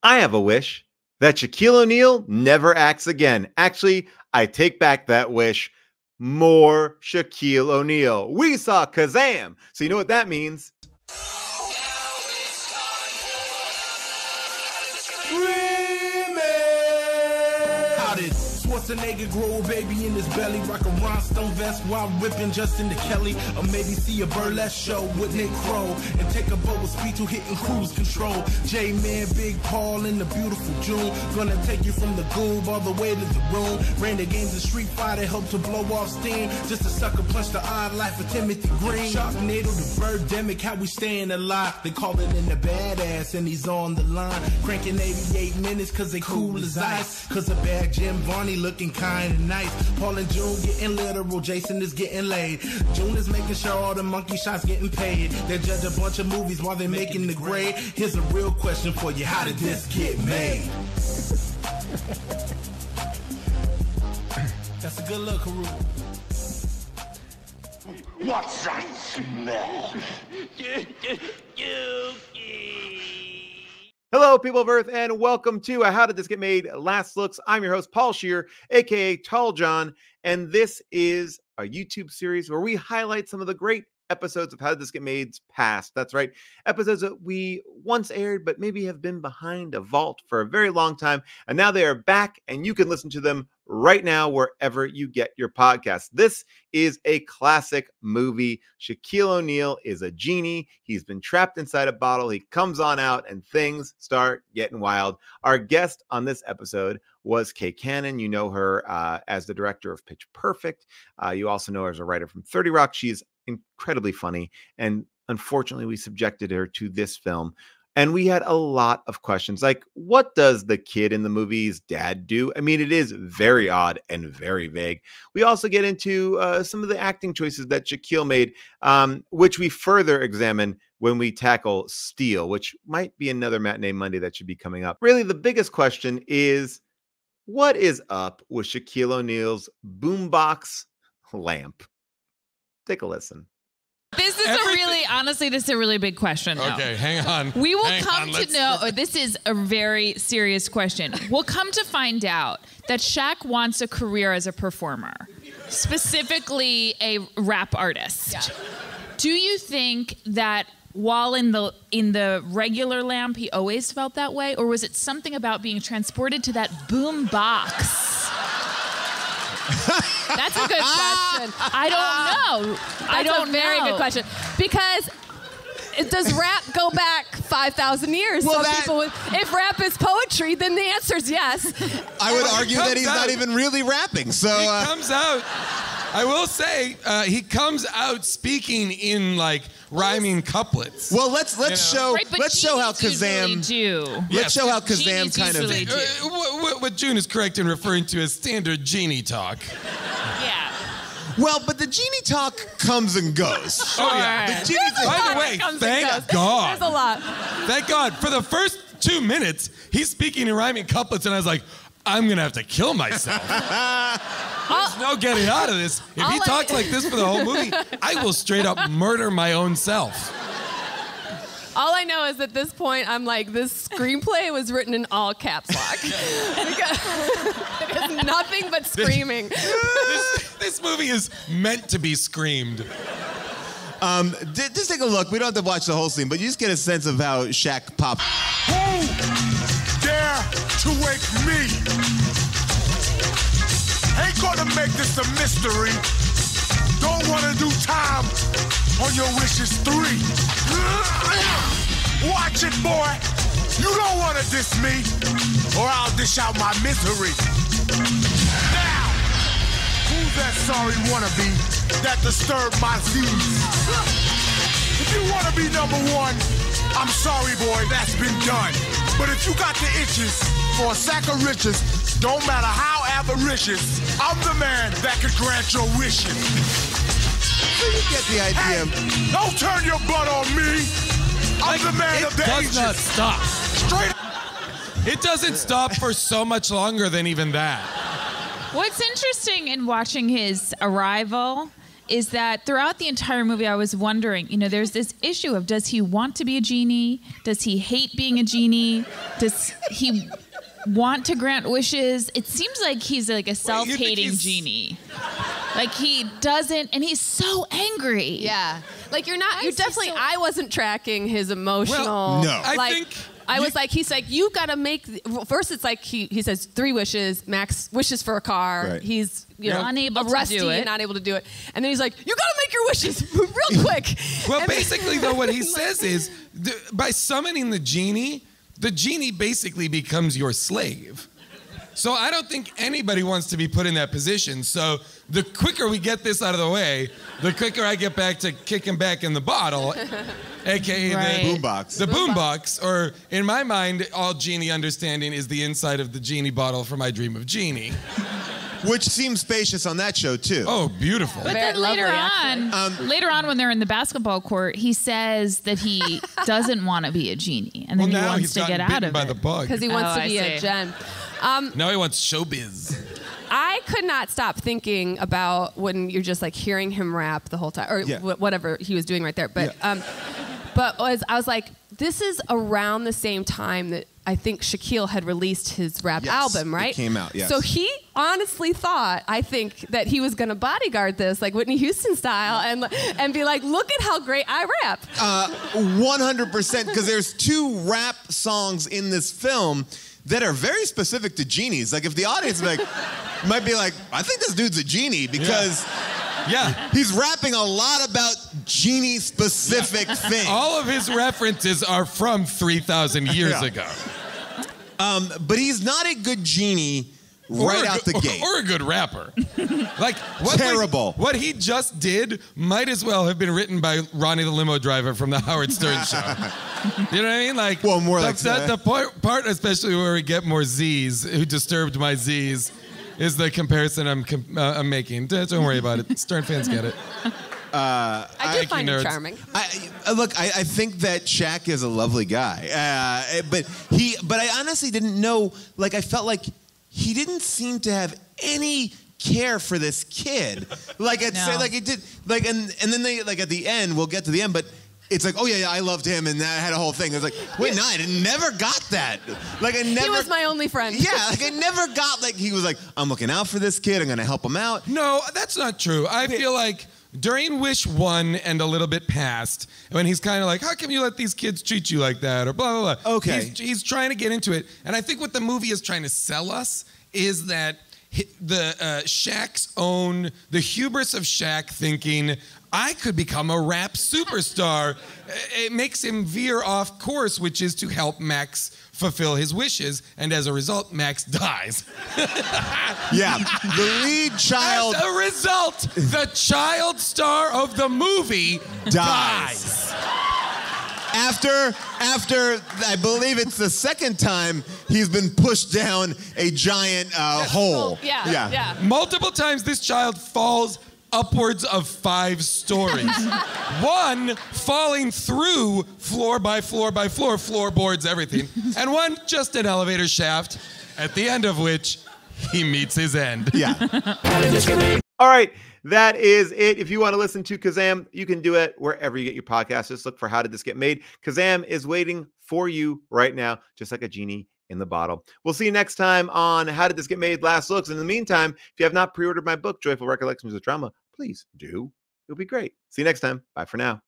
I have a wish that Shaquille O'Neal never acts again. Actually, I take back that wish. More Shaquille O'Neal. We saw Kazaam. So you know what that means. Schwarzenegger grow a baby in his belly, rock a rhinestone vest while whipping Justin to Kelly, or maybe see a burlesque show with Nick Crow and take a boat with speed to hitting cruise control. J-Man, Big Paul in the beautiful June, gonna take you from the goob all the way to the room. Ran the games of Street Fighter, helped to blow off steam, just a sucker punch the odd life of Timothy Green. Sharknado, the birdemic, how we staying alive. They call it in the badass and he's on the line, cranking 88 minutes cause they cool as ice, cause a bad Jim Varney looking kind of nice. Paul and June getting literal, Jason is getting laid. June is making sure all the monkey shots getting paid. They judge a bunch of movies while they're making the grade. Here's a real question for you, how did this get made? That's a good look, Haru. What's that smell? Hello, people of Earth, and welcome to How Did This Get Made? Last Looks. I'm your host, Paul Scheer, aka Tall John, and this is a YouTube series where we highlight some of the great episodes of How Did This Get Made's past. That's right, episodes that we once aired, but maybe have been behind a vault for a very long time, and now they are back, and you can listen to them right now wherever you get your podcasts. This is a classic movie. Shaquille O'Neal is a genie. He's been trapped inside a bottle. He comes on out and things start getting wild. Our guest on this episode was Kay Cannon. You know her as the director of Pitch Perfect. You also know her as a writer from 30 Rock. She's incredibly funny. And unfortunately, we subjected her to this film. And we had a lot of questions like, what does the kid in the movie's dad do? I mean, it is very odd and very vague. We also get into some of the acting choices that Shaquille made, which we further examine when we tackle Steel, which might be another Matinee Monday that should be coming up. Really, the biggest question is, what is up with Shaquille O'Neal's boombox lamp? Take a listen. This is honestly, this is a really big question now. Okay, hang on. We will come to know, this is a very serious question. We'll come to find out that Shaq wants a career as a performer, specifically a rap artist. Yeah. Do you think that while in the regular lamp, he always felt that way? Or was it something about being transported to that boom box? That's a good question. I don't know. That's a very good question. Because does rap go back 5,000 years? Well, if rap is poetry, then the answer is yes. I would argue that he's not even really rapping. So he comes out. I will say he comes out speaking in like rhyming couplets. Well, let's show how Kazaam do. Let's show how Kazaam kind of what June is correct in referring to as standard genie talk. Yeah. Well, but the genie talk comes and goes. Oh yeah. The genie By the way, thank God. There's a lot. Thank God. For the first 2 minutes, he's speaking in rhyming couplets, and I was like, I'm gonna have to kill myself. There's no getting out of this. If he talks like this for the whole movie, I will straight up murder my own self. All I know is at this point, I'm like, this screenplay was written in all caps lock. It is nothing but screaming. This movie is meant to be screamed. Just take a look. We don't have to watch the whole scene, but you just get a sense of how Shaq popped. Who dare to wake me? Ain't gonna make this a mystery. Don't wanna do time on your wishes 3. Watch it, boy. You don't wanna diss me, or I'll dish out my misery. Now, who's that sorry wannabe that disturbed my Z's? If you wanna be #1, I'm sorry, boy, that's been done. But if you got the itches for a sack of riches, don't matter how avaricious, I'm the man that could grant your wishes. So you get the idea. Hey, don't turn your butt on me. I'm the man of the ages. It does not stop. Straight. It doesn't stop for so much longer than even that. What's interesting in watching his arrival is that throughout the entire movie, I was wondering, there's this issue of, does he want to be a genie? Does he hate being a genie? Does he want to grant wishes? It seems like he's like a self-hating genie. Like he doesn't, and he's so angry. Yeah. Like you're definitely, I wasn't tracking his emotional. Well, no. He's like, you gotta make, first it's like, he says 3 wishes, Max wishes for a car. Right. He's, unable to rusty do it. and not able to do it. And then he's like, you gotta make your wishes real quick. Well, basically though, what he says is, by summoning the genie basically becomes your slave. So I don't think anybody wants to be put in that position. So the quicker we get this out of the way, the quicker I get back to kicking back in the bottle, aka the boombox. The boombox, or in my mind, all genie understanding is the inside of the genie bottle from My Dream of Genie. Which seems spacious on that show too. Oh, beautiful. But then later on when they're in the basketball court, he says that he doesn't want to be a genie, and then he wants to get out of by it the bug. Because he wants to be a gen. Now he wants showbiz. I could not stop thinking about when you're just like hearing him rap the whole time, or whatever he was doing right there. But I was like, this is around the same time that I think Shaquille had released his rap album, right? It came out, yes. So he honestly thought, I think, that he was going to bodyguard this, like Whitney Houston style, and be like, look at how great I rap. 100%, because there's 2 rap songs in this film that are very specific to genies. Like if the audience might be like, I think this dude's a genie because he's rapping a lot about genie-specific things. All of his references are from 3,000 years ago. But he's not a good genie out the gate. Or a good rapper. Like terrible. What he just did might as well have been written by Ronnie the limo driver from the Howard Stern show. You know what I mean? Like, well, more like that. The part, especially where we get more Z's, who disturbed my Z's, is the comparison I'm making. Don't worry about it. Stern fans get it. I do find him charming. I think that Shaq is a lovely guy, but I honestly didn't know. Like, I felt like he didn't seem to have any care for this kid. Like it did. Like and then they at the end. We'll get to the end, but. It's like, oh yeah, I loved him, and I had a whole thing. It's like, wait, no, I never got that. Like I never. He was my only friend. Yeah, like I never got he was like, I'm looking out for this kid. I'm gonna help him out. No, that's not true. I feel like during Wish 1 and a little bit past, when he's kind of like, how come you let these kids treat you like that, or blah blah blah. Okay. He's trying to get into it, and I think what the movie is trying to sell us is that the hubris of Shaq thinking, I could become a rap superstar. It makes him veer off course, which is to help Max fulfill his wishes, and as a result, Max dies. Yeah, the lead child. As a result, the child star of the movie dies. After I believe it's the second time he's been pushed down a giant hole. Yeah. Multiple times this child falls upwards of 5 stories. One falling through floor by floor by floor, floorboards, everything. And one just an elevator shaft, at the end of which he meets his end. Yeah. All right. That is it. If you want to listen to Kazaam, you can do it wherever you get your podcasts. Just look for How Did This Get Made? Kazaam is waiting for you right now, just like a genie in the bottle. We'll see you next time on How Did This Get Made? Last Looks. And in the meantime, if you have not pre-ordered my book, Joyful Recollections of Drama, please do. It'll be great. See you next time. Bye for now.